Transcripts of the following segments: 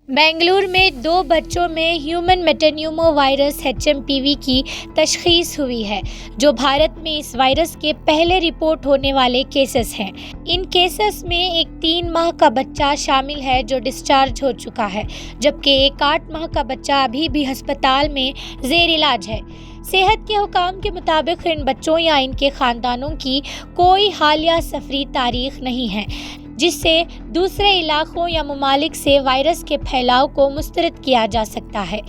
बेंगलुरु में 2 बच्चों में ह्यूमन मेटान्यूमो वायरस HMPV की तशख़ीस हुई है, जो भारत में इस वायरस के पहले रिपोर्ट होने वाले केसेस हैं। इन केसेस में एक 3 माह का बच्चा शामिल है जो डिस्चार्ज हो चुका है, जबकि एक 8 माह का बच्चा अभी भी अस्पताल में ज़ेर इलाज है। सेहत के हुकाम के मुताबिक इन बच्चों या इनके ख़ानदानों की कोई हालिया सफरी तारीख नहीं है, जिससे दूसरे इलाकों या ममालिक से वायरस के फैलाव को मुस्तरद किया जा सकता है।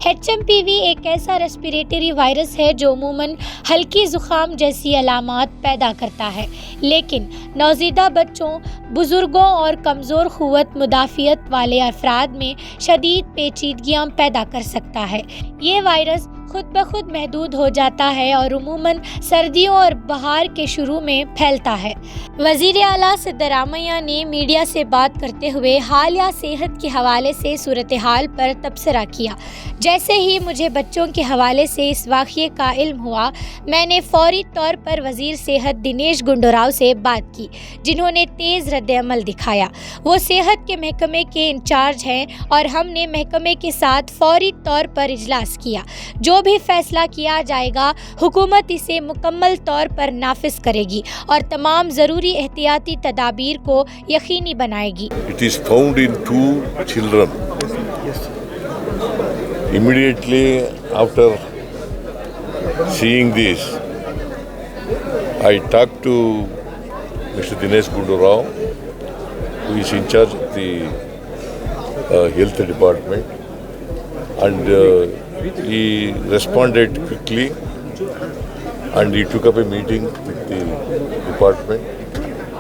HMPV एक ऐसा रेस्पिरेटरी वायरस है जो अमूमन हल्की ज़ुकाम जैसी अलामात पैदा करता है, लेकिन नौज़ीदा बच्चों, बुज़ुर्गों और कमज़ोर क़ुव्वत मुदाफ़ियत वाले अफराद में शदीद पेचीदगियाँ पैदा कर सकता है। ये वायरस खुद ब खुद महदूद हो जाता है और अमूमन सर्दियों और बहार के शुरू में फैलता है। वज़ीर आला सिद्धरामैया ने मीडिया से बात करते हुए हालिया सेहत के हवाले से सूरत हाल पर तबसरा किया। जैसे ही मुझे बच्चों के हवाले से इस वाक़ये का इल्म हुआ, मैंने फ़ौरी तौर पर वज़ीर सेहत दिनेश गुंडूराव से बात की, जिन्होंने तेज़ रद्द-ए-अमल दिखाया। वो सेहत के महकमे के इंचार्ज हैं और हमने महकमे के साथ फ़ौरी तौर पर इजलास किया। जो भी फैसला किया जाएगा, हुकूमत इसे मुकम्मल तौर पर नाफिज करेगी और तमाम ज़रूरी एहतियाती तदाबीर को यकीनी बनाएगी। It is found in 2 children. Immediately after seeing this, I talked to Mr. Dinesh Gundurao, who is in charge of the health department, and he responded quickly, and he took up a meeting with the department,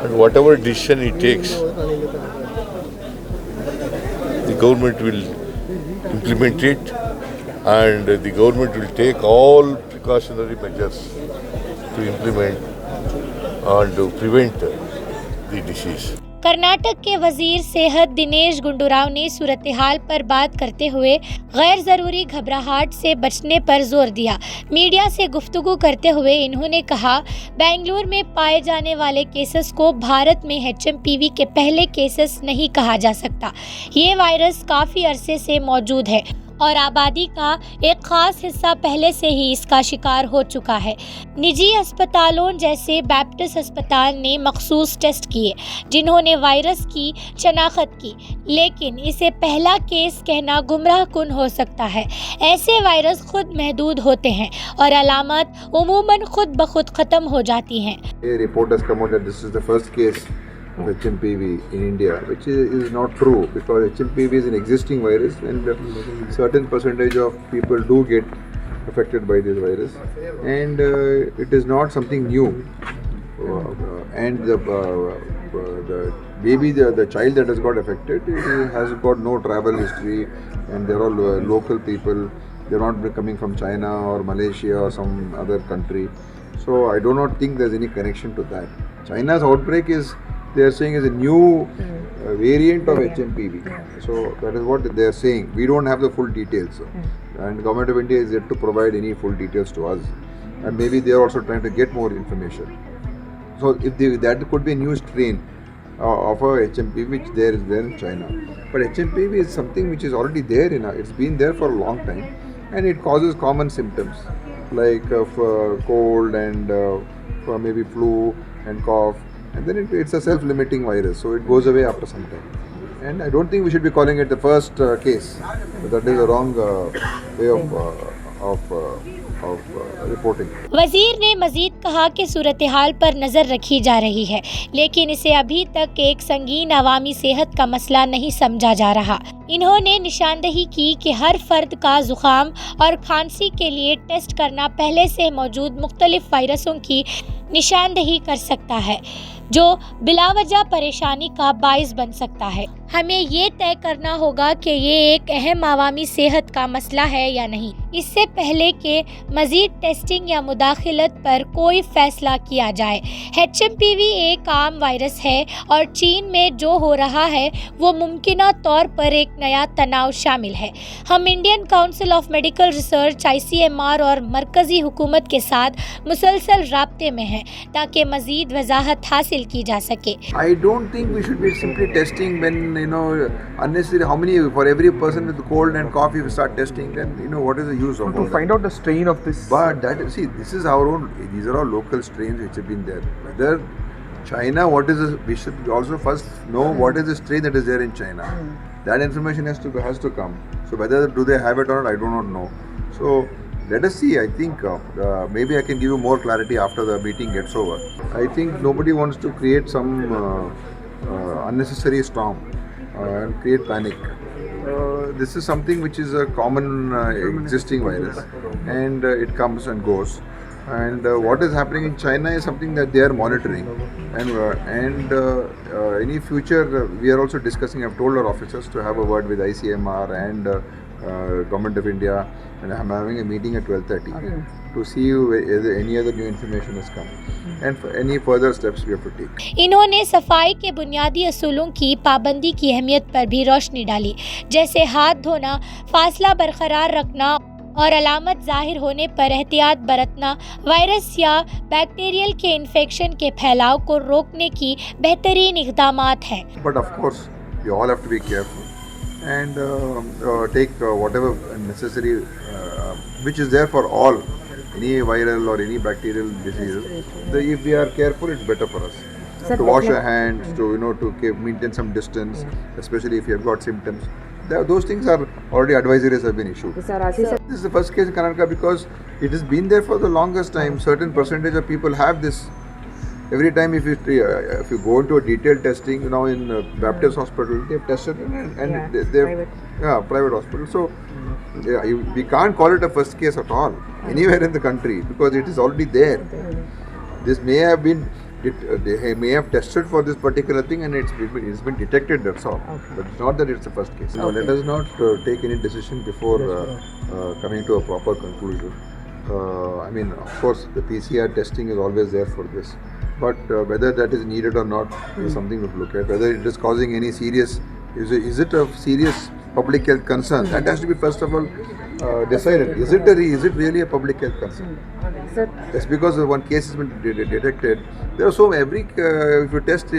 and whatever decision he takes, the government will implement it, and the government will take all precautionary measures to implement and to prevent the disease. Karnataka के वज़ीर सेहत दिनेश गुंडूराव ने सूरत हाल पर बात करते हुए गैर ज़रूरी घबराहट से बचने पर जोर दिया। मीडिया से गुफ्तगू करते हुए इन्होंने कहा, बेंगलुरु में पाए जाने वाले केसेस को भारत में HMPV के पहले केसेस नहीं कहा जा सकता। ये वायरस काफ़ी अरसे से मौजूद है और आबादी का एक ख़ास हिस्सा पहले से ही इसका शिकार हो चुका है। निजी अस्पतालों जैसे बैप्टिस्ट अस्पताल ने मखसूस टेस्ट किए, जिन्होंने वायरस की शनाख्त की, लेकिन इसे पहला केस कहना गुमराह कुन हो सकता है। ऐसे वायरस खुद महदूद होते हैं और अलामत उमूमन खुद ब खुद ख़त्म हो जाती हैं। A report has come out that this is the first case of HMPV in India, which is not true, because HMPV is an existing virus and certain percentage of people do get affected by this virus, and it is not something new. And the baby, the child that has got affected, has got no travel history, and they're all local people. They're not coming from China or Malaysia or some other country. So I do not think there's any connection to that. China's outbreak is, they are saying, is a new variant of HMPV. So that is what they are saying. We don't have the full details, and Government of India is yet to provide any full details to us, and maybe they are also trying to get more information. So if that could be a new strain of a HMPV which there is there in China, but HMPV is something which is already there it's been there for a long time, and it causes common symptoms like cold and maybe flu and cough. And then it's a self-limiting virus, so it goes away after some time. And I don't think we should be calling it the first case. That is a wrong way of reporting. वजीर ने मजीद कहा कि सूरत हाल पर नज़र रखी जा रही है, लेकिन इसे अभी तक एक संगीन अवामी सेहत का मसला नहीं समझा जा रहा। इन्होंने निशानदही की कि हर फर्द का जुकाम और खांसी के लिए टेस्ट करना पहले से मौजूद मुख्तलिफ वायरसों की निशानदही कर सकता है, जो बिलावजह परेशानी का बाइस बन सकता है। हमें ये तय करना होगा कि ये एक अहम अवामी सेहत का मसला है या नहीं। इससे पहले कि मज़ीद टेस्टिंग या मुदाखलत पर कोई फैसला किया जाए। HMPV एक आम वायरस है और चीन में जो हो रहा है वो मुमकिना तौर पर एक नया तनाव शामिल है। हम Indian council of medical research ICMR और मरकज़ी हुकूमत के साथ मुसलसल राब्ते में हैं ताकि मज़ीद वजाहत हासिल की जा सके। I don't think we should be simply testing when, unnecessary. How many, for every person with cold and cough, if we start testing, then, what is the use of all To that? find out the strain of this. But this is our own, these are all local strains which have been there. Whether China, we should also first know what is the strain that is there in China. That information has to come. So whether do they have it or not, I do not know. So let us see. I think maybe I can give you more clarity after the meeting gets over. I think nobody wants to create some unnecessary storm and create panic. This is something which is a common existing virus, and it comes and goes. And what is happening in China is something that they are monitoring, and any future we are also discussing. I've told our officers to have a word with ICMR and Government of India, and I'm having a meeting at 12:30 to see whether any other new information has come, and for any further steps we have to take. इन्होंने सफाई के बुनियादी असूलों की पाबंदी की अहमियत पर भी रोशनी डाली, जैसे हाथ धोना, फासला बरकरार रखना और अलामत जाहिर होने पर एहतियात बरतना वायरस या बैक्टीरियल के इन्फेक्शन के फैलाव को रोकने की बेहतरीन इक़दामात हैं। But of course, we all have to be careful and take whatever necessary, which is there for all, any viral or any bacterial diseases. If we are careful, it's better for us. To wash our hands, to maintain some distance, especially if you have got symptoms. Those things are already advisories have been issued. This is the first case in Karnataka because it has been there for the longest time. Certain percentage of people have this. Every time if you go into a detailed testing, in Baptist hospital, they've tested and they've private hospital. So we can't call it a first case at all anywhere in the country because it is already there. This may have been. They may have tested for this particular thing and it's been detected, that's all. Okay. But it's not that it's the first case. Okay. Let us not take any decision before coming to a proper conclusion. Of course, the PCR testing is always there for this. But whether that is needed or not is something to look at. Whether it is causing any serious, is it a serious public health concern? That has to be first of all decided. Is it really a public health concern? Just because one case has been detected, there are if you test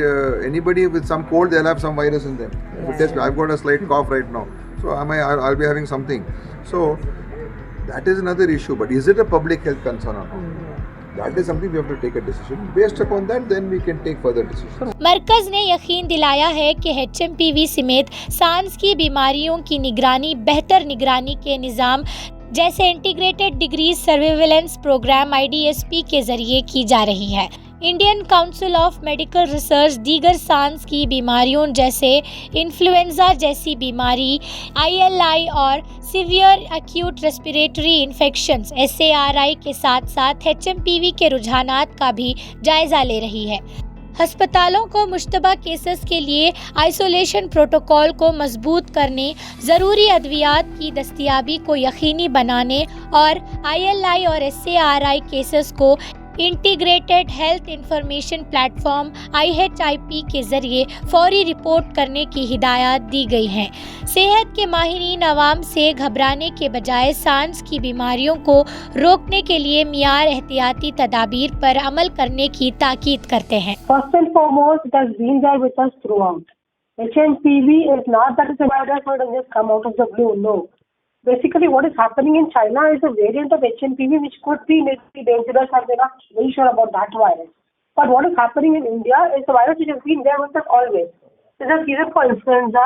anybody with some cold, they'll have some virus in them. If you test, I've got a slight cough right now, so I'll be having something. So that is another issue. But is it a public health concern or not? That is something we have to take a decision. Based upon that, then we can take further decisions. मरकज़ ने यकीन दिलाया है कि HMPV समेत सांस की बीमारियों की निगरानी बेहतर निगरानी के निज़ाम जैसे integrated disease surveillance programme IDSP के ज़रिए की जा रही है। Indian council of medical research दीगर सांस की बीमारियों जैसे इन्फ्लुएंजा जैसी बीमारी, ILI और severe acute respiratory infections SARI के साथ साथ HMPV के रुझानात का भी जायज़ा ले रही है। अस्पतालों को मुश्तबा केसेस के लिए आइसोलेशन प्रोटोकॉल को मजबूत करने, ज़रूरी अद्वियात की दस्तयाबी को यकीनी बनाने और ILI और SARI केसेस को integrated health information platform IHIP के ज़रिए फौरी रिपोर्ट करने की हिदायत दी गई हैं। सेहत के माहिरीन आवाम से घबराने के बजाय सांस की बीमारियों को रोकने के लिए मियार एहतियाती तदाबीर पर अमल करने की ताकीद करते हैं। First and foremost, it has been there with us throughout. HMPV is not that it's a virus that has just come out of the blue, no. Basically, what is happening in China is a variant of HMPV which could be maybe dangerous, and we're not very sure about that virus. But what is happening in India is a virus which has been there with us always. There's a season for influenza,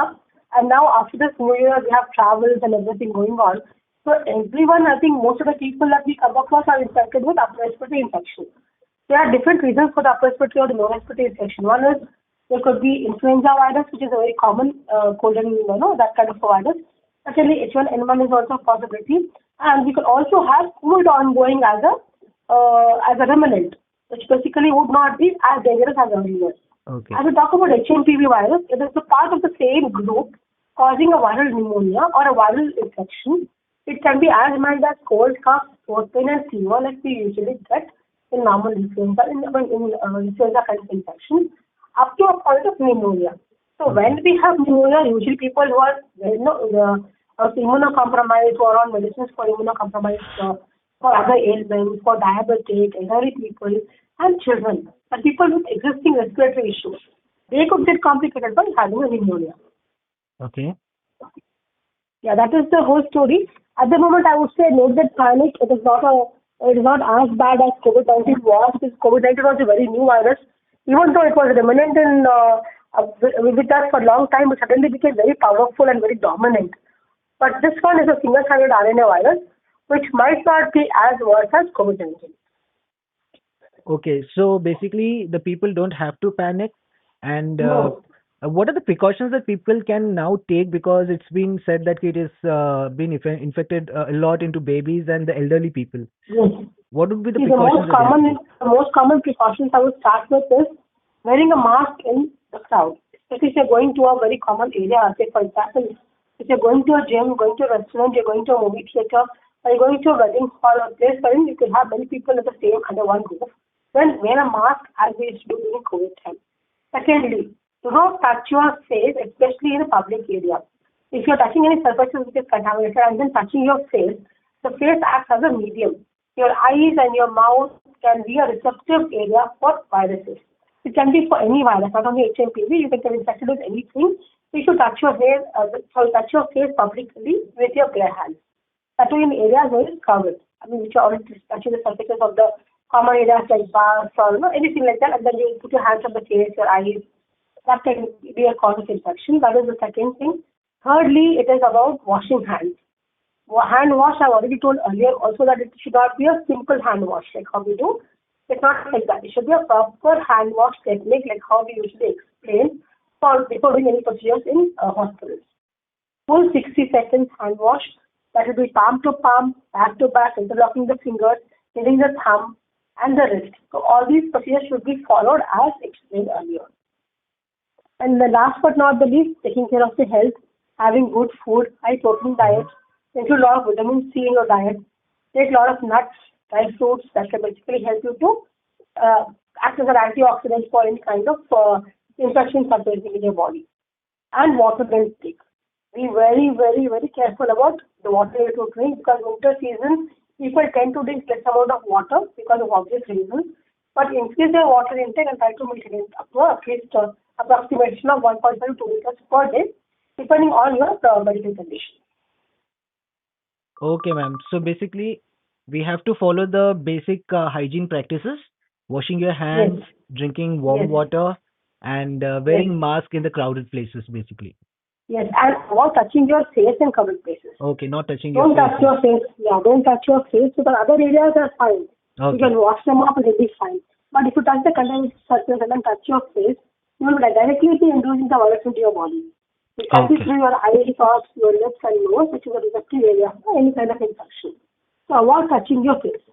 and now after this New Year, we have travels and everything going on. So everyone, I think most of the people that we come across are infected with upper respiratory infection. There are different reasons for the upper respiratory or the lower respiratory infection. One is there could be influenza virus, which is a very common cold and that kind of a virus. Actually, H1N1 is also a possibility, and we could also have cold ongoing as a remnant, which basically would not be as dangerous as earlier. Okay. As we talk about HMPV virus, it is a part of the same group causing a viral pneumonia or a viral infection, It can be as mild as cold, cough, throat pain, and fever like we usually get in normal influenza, influenza kind of infection, up to a point of pneumonia. So when we have pneumonia, usually people who are immunocompromised, who are on medicines for immunocompromised, for other ailments, for diabetic, elderly people, and children, and people with existing respiratory issues, they could get complicated by having a pneumonia. Okay. Yeah, that is the whole story. At the moment, I would say note that panic. It is not as bad as COVID-19 was. Because COVID-19 was a very new virus. Even though it was dominant with us for a long time, it suddenly became very powerful and very dominant. But this one is a single-stranded RNA virus, which might not be as worse as COVID-19. Okay. So basically, the people don't have to panic. And No. what are the precautions that people can now take, because it's been said that it is been infected a lot into babies and the elderly people? Yes. What would be the See, precautions that they have to take? the most common precautions I would start with is wearing a mask in the crowd. Especially if you're going to a very common area, say for example, if you're going to a gym, going to a restaurant, you're going to a movie theater, or you're going to a wedding hall or place where you can have many people at the same under one roof, then wear a mask as we used to do during COVID time. Secondly, do not touch your face, especially in a public area. If you're touching any surfaces which is contaminated and then touching your face, the face acts as a medium. Your eyes and your mouth can be a receptive area for viruses. It can be for any virus, not only HMPV. You can get infected with anything. You should touch your touch your face publicly with your bare hands. That too in areas where it's covered. I mean, which are already touching the surfaces of the common areas like bars or anything like that, and then you put your hands on the face, your eyes. That can be a cause of infection. That is the second thing. Thirdly, it is about washing hands. Hand wash, I've already told earlier also that it should not be a simple hand wash like how we do. It's not like that. It should be a proper hand wash technique like how we usually explain before doing any procedures in hospitals. Full 60 seconds hand wash. That will be palm to palm, back to back, interlocking the fingers, hitting the thumb and the wrist. So all these procedures should be followed as explained earlier. And the last but not the least, taking care of the health, having good food, high protein diet, include a lot of vitamin C in your diet, take a lot of nuts, dry fruits that can basically help you to act as an antioxidant for any kind of infection surfacing in your body. And water intake. Be very, very, very careful about the water you drink, because winter season, people tend to drink less amount of water because of obvious reasons. But increase your water intake and try to maintain it up to at least approximation of 1.5 to 2 liters per day, depending on your medical condition. Okay, ma'am. So basically, we have to follow the basic hygiene practices: washing your hands, Yes. drinking warm Yes. water, and wearing mask in the crowded places, basically. Yes, and avoid touching your face in covered places. Okay, not touching your Don't touch face. your face. Yeah, don't touch your face, because other areas are fine. You Okay. can wash them up and it'll be fine. But if you touch the contaminated surface and then touch your face, you will directly be inducing the virus into your body. It can be Okay. through your eyes, or your lips and nose, which is a receptive area for any kind of infection. So avoid touching your face.